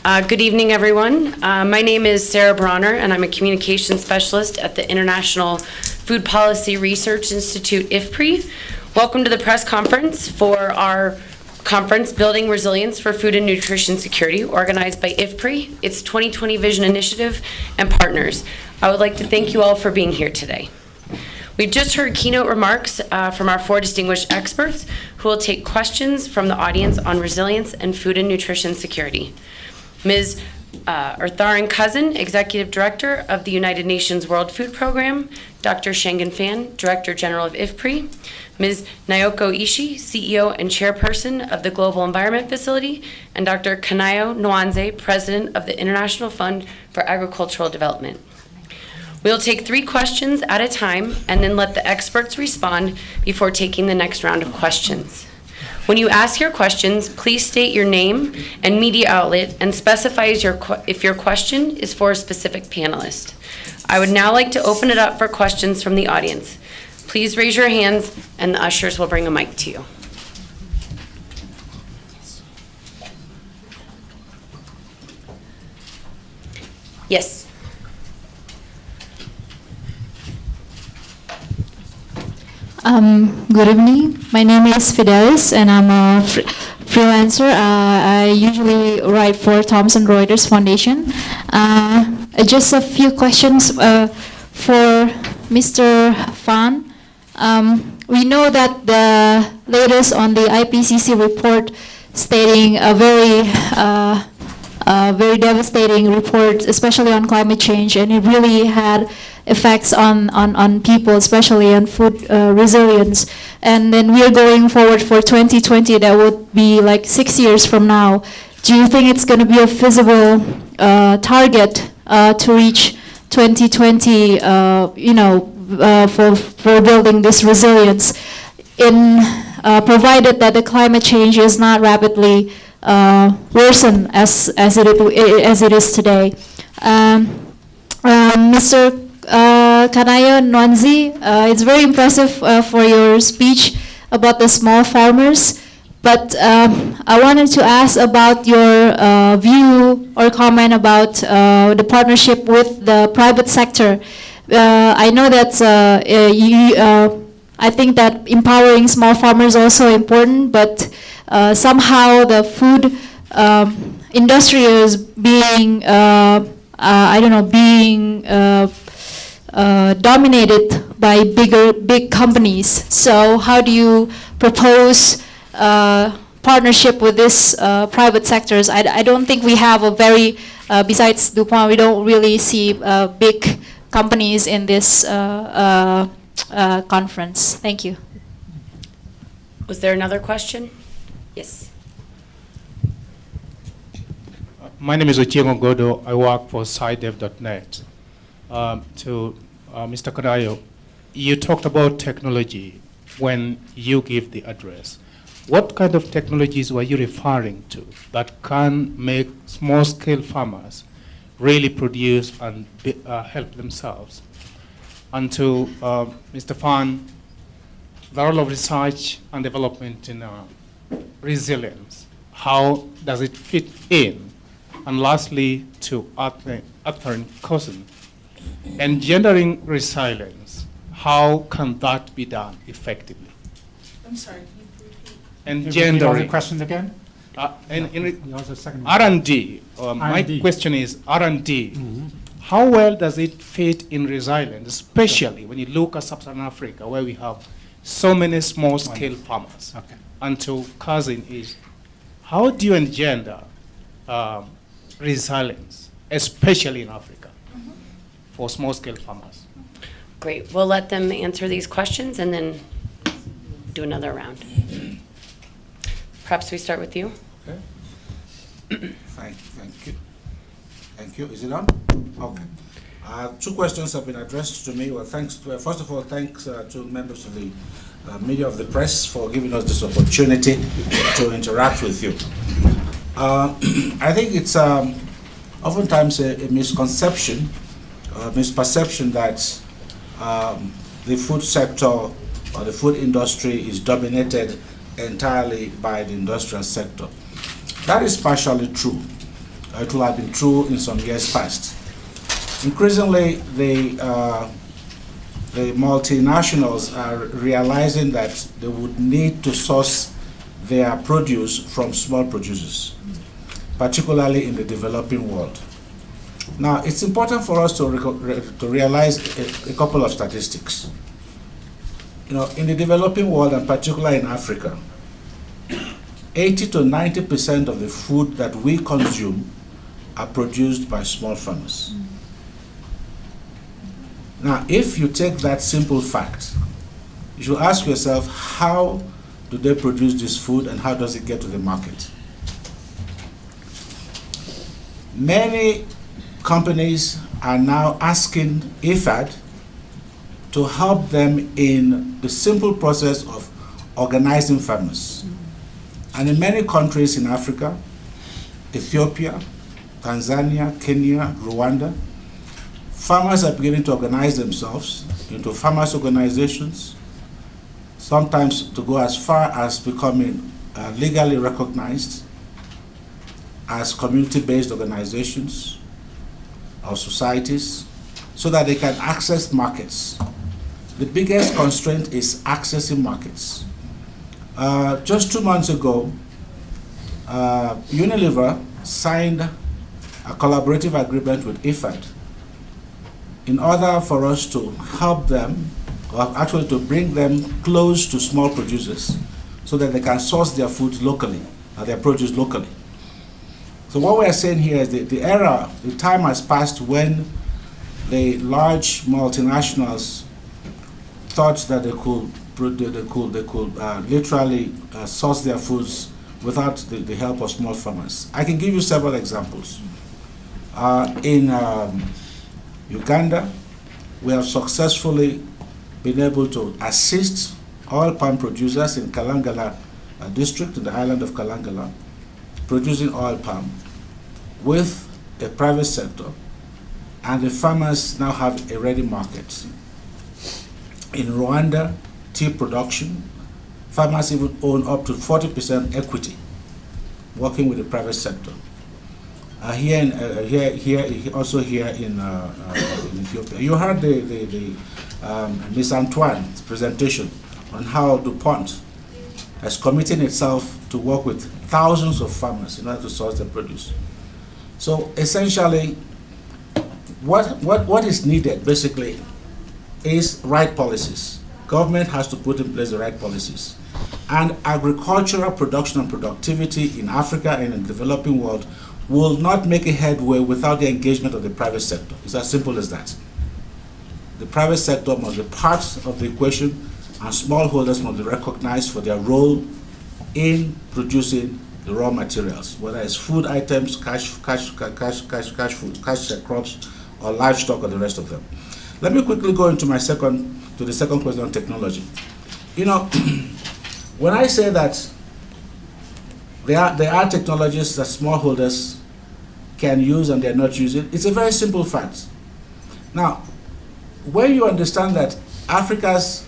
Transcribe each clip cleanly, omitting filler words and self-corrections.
Good evening, everyone. My name is Sarah Bronner, and I'm a communications specialist at the International Food Policy Research Institute, IFPRI. Welcome to the press conference for our conference, Building Resilience for Food and Nutrition Security, organized by IFPRI, its 2020 Vision Initiative, and partners. I would like to thank you all for being here today. We've just heard keynote remarks from our 4 distinguished experts who will take questions from the audience on resilience and food and nutrition security. Ms. Ertharin Cousin, Executive Director of the United Nations World Food Program, Dr. Shengen Fan, Director General of IFPRI, Ms. Naoko Ishii, CEO and Chairperson of the Global Environment Facility, and Dr. Kanayo Nwanze, President of the International Fund for Agricultural Development. We'll take 3 questions at a time and then let the experts respond before taking the next round of questions. When you ask your questions, please state your name and media outlet and specify if your question is for a specific panelist. I would now like to open it up for questions from the audience. Please raise your hands and the ushers will bring a mic to you. Yes. Good evening. My name is Fidelis, and I'm a freelancer. I usually write for Thomson Reuters Foundation. Just a few questions for Mr. Fan. We know that the latest on the IPCC report stating a very devastating report, especially on climate change, and it really had effects on people, especially on food resilience. And then we are going forward for 2020, that would be like 6 years from now. Do you think it's going to be a feasible target to reach 2020, for building this resilience, in provided that the climate change is not rapidly worsen as it is today? Mr. Kanayo Nwanze, it's very impressive for your speech about the small farmers, but I wanted to ask about your view or comment about the partnership with the private sector. I know that I think that empowering small farmers is also important, but somehow the food industry is being dominated by big companies. So how do you propose partnership with this private sectors? I don't think we have a very, besides DuPont, we don't really see big companies in this conference. Thank you. Was there another question? Yes. My name is Ochieng Godo. I work for SciDev.net. To Mr. Kanayo, you talked about technology when you give the address. What kind of technologies were you referring to that can make small-scale farmers really produce and help themselves? And to Mr. Fan, the role of research and development in resilience, how does it fit in? And lastly, to Ertharin Cousin, engendering resilience, how can that be done effectively? I'm sorry, can you repeat? Engendering. The questions again? R&D, my question is R&D. How well does it fit in resilience, especially when you look at Sub-Saharan Africa, where we have so many small-scale farmers? Okay. And to Cousin is, how do you engender resilience, especially in Africa, for small-scale farmers? Great. We'll let them answer these questions and then do another round. Perhaps we start with you. Okay. Thank you. Thank you. Is it on? Okay. 2 questions have been addressed to me. Well, first of all, thanks to members of the media of the press for giving us this opportunity to interact with you. I think it's oftentimes a misconception, misperception that the food sector or the food industry is dominated entirely by the industrial sector. That is partially true. It will have been true in some years past. Increasingly, the multinationals are realizing that they would need to source their produce from small producers, particularly in the developing world. Now, it's important for us to realize a couple of statistics. In the developing world, and particularly in Africa, 80 to 90% of the food that we consume are produced by small farmers. Now, if you take that simple fact, you should ask yourself, how do they produce this food and how does it get to the market? Many companies are now asking IFPRI to help them in the simple process of organizing farmers. And in many countries in Africa, Ethiopia, Tanzania, Kenya, Rwanda, farmers are beginning to organize themselves into farmers' organizations, sometimes to go as far as becoming legally recognized as community-based organizations or societies, so that they can access markets. The biggest constraint is accessing markets. Just 2 months ago, Unilever signed a collaborative agreement with IFPRI in order for us to help them, or actually to bring them close to small producers so that they can source their food locally, or their produce locally. So what we are saying here is that the time has passed when the large multinationals thought that they could literally source their foods without the help of small farmers. I can give you several examples. In Uganda, we have successfully been able to assist oil palm producers in Kalangala district, in the island of Kalangala, producing oil palm with a private sector, and the farmers now have a ready market. In Rwanda, tea production, farmers even own up to 40% equity, working with the private sector. Also here in Ethiopia. You heard Ms. Antoine's presentation on how DuPont has committed itself to work with thousands of farmers in order to source their produce. So essentially, what is needed basically is right policies. Government has to put in place the right policies. And agricultural production and productivity in Africa and in the developing world will not make a headway without the engagement of the private sector. It's as simple as that. The private sector must be part of the equation, and smallholders must be recognized for their role in producing the raw materials, whether it's food items, cash food, cash crops, or livestock, or the rest of them. Let me quickly go into the second question on technology. When I say that there are technologies that smallholders can use and they're not using, it's a very simple fact. Now, when you understand that Africa's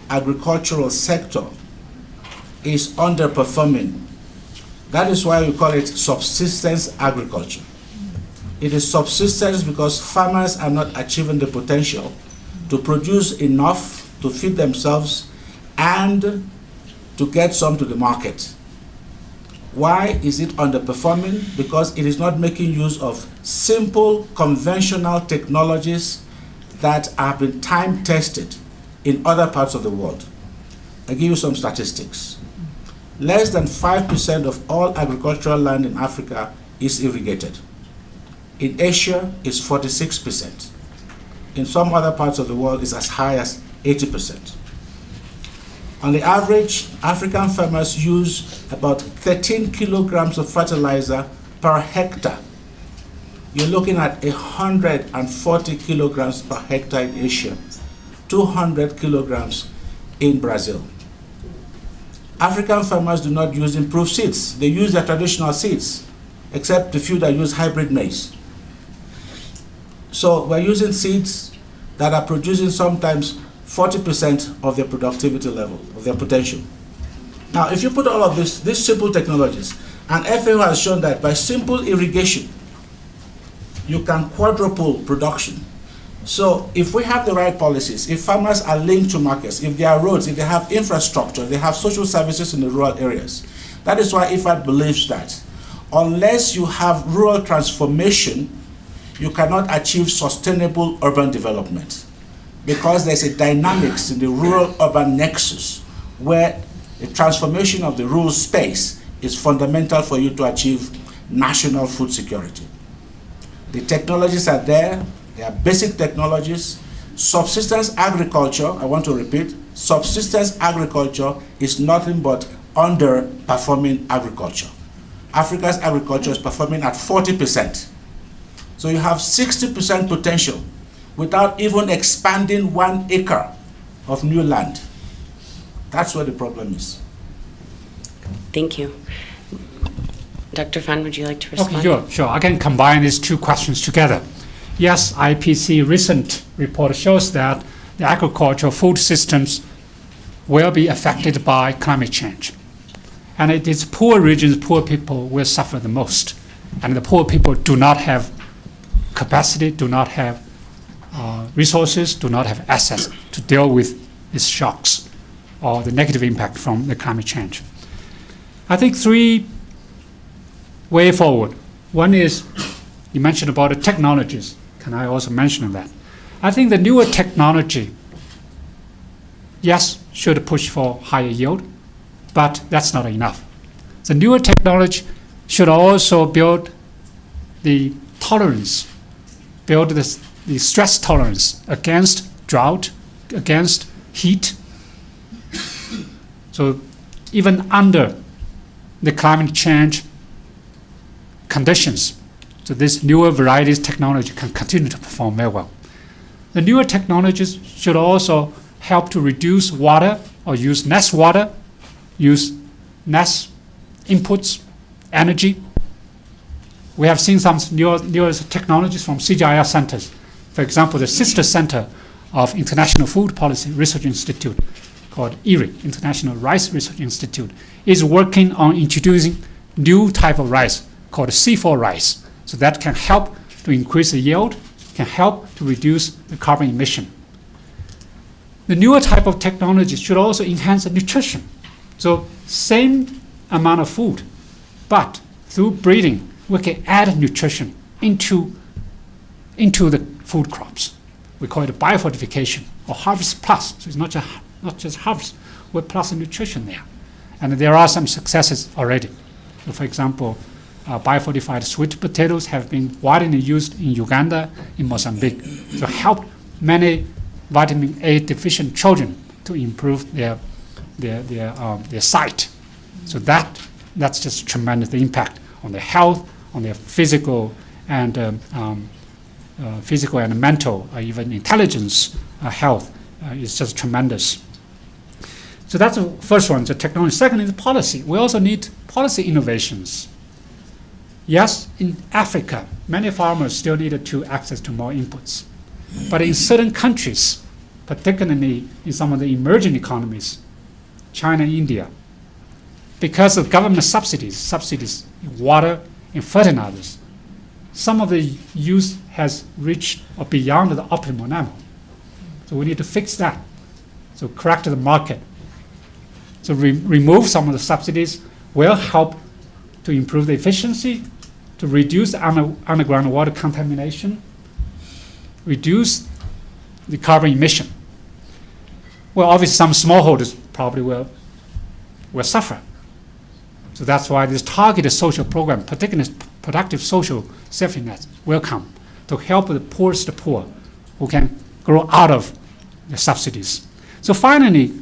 agricultural sector is underperforming, that is why we call it subsistence agriculture. It is subsistence because farmers are not achieving the potential to produce enough to feed themselves and to get some to the market. Why is it underperforming? Because it is not making use of simple, conventional technologies that have been time-tested in other parts of the world. I'll give you some statistics. Less than 5% of all agricultural land in Africa is irrigated. In Asia, it's 46%. In some other parts of the world, it's as high as 80%. On the average, African farmers use about 13 kilograms of fertilizer per hectare. You're looking at 140 kilograms per hectare in Asia, 200 kilograms in Brazil. African farmers do not use improved seeds. They use their traditional seeds, except the few that use hybrid maize. So we're using seeds that are producing sometimes 40% of their productivity level, of their potential. Now, if you put all of these simple technologies, and FAO has shown that by simple irrigation you can quadruple production. So if we have the right policies, if farmers are linked to markets, if there are roads, if they have infrastructure, they have social services in the rural areas. That is why IFPRI believes that unless you have rural transformation, you cannot achieve sustainable urban development, because there's a dynamics in the rural-urban nexus where the transformation of the rural space is fundamental for you to achieve national food security. The technologies are there. They are basic technologies. Subsistence agriculture, I want to repeat, subsistence agriculture is nothing but underperforming agriculture. Africa's agriculture is performing at 40%. So you have 60% potential without even expanding 1 acre of new land. That's where the problem is. Thank you. Dr. Fan, would you like to respond? Okay, sure. I can combine these two questions together. Yes, IPC recent report shows that the agricultural food systems will be affected by climate change. And it is poor regions, poor people will suffer the most. And the poor people do not have capacity, do not have resources, do not have access to deal with these shocks or the negative impact from the climate change. I think 3 ways forward. One is, you mentioned about the technologies. Can I also mention that? I think the newer technology, yes, should push for higher yield, but that's not enough. The newer technology should also build the tolerance, build the stress tolerance against drought, against heat. So even under the climate change conditions, so this newer varieties technology can continue to perform very well. The newer technologies should also help to reduce water or use less water, use less inputs, energy. We have seen some newer technologies from CGIAR centers. For example, the sister center of International Food Policy Research Institute, called IFPRI, International Rice Research Institute, is working on introducing new type of rice called C4 rice. So that can help to increase the yield, can help to reduce the carbon emission. The newer type of technology should also enhance the nutrition. So same amount of food, but through breeding, we can add nutrition into the food crops. We call it biofortification or harvest plus. So it's not just harvest, with plus nutrition there. And there are some successes already. So for example, biofortified sweet potatoes have been widely used in Uganda, in Mozambique, to help many vitamin A deficient children to improve their sight. So that's just tremendous impact on their health, on their physical and mental, even intelligence health is just tremendous. So that's the first one, the technology. Second is policy. We also need policy innovations. Yes, in Africa, many farmers still needed to access to more inputs. But in certain countries, particularly in some of the emerging economies, China, India, because of government subsidies in water and fertilizers, some of the use has reached or beyond the optimal level. So we need to fix that. So correct the market. So remove some of the subsidies will help to improve the efficiency, to reduce underground water contamination, reduce the carbon emission. Well, obviously some smallholders probably will suffer. So that's why this targeted social program, particularly productive social safety nets, will come to help the poorest poor who can grow out of the subsidies. So finally,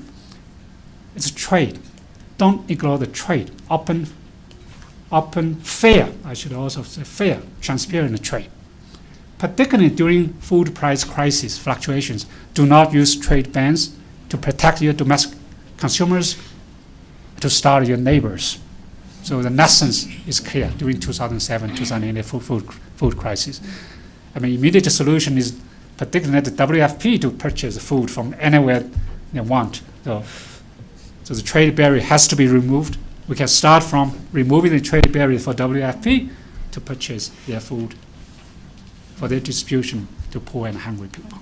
it's trade. Don't ignore the trade. Open, fair, I should also say fair, transparent trade. Particularly during food price crisis fluctuations, do not use trade bans to protect your domestic consumers, to starve your neighbors. So the essence is clear during 2007-2008 food crisis. I mean, immediate solution is particularly the WFP to purchase food from anywhere they want. So the trade barrier has to be removed. We can start from removing the trade barrier for WFP to purchase their food. for their distribution to poor and hungry people.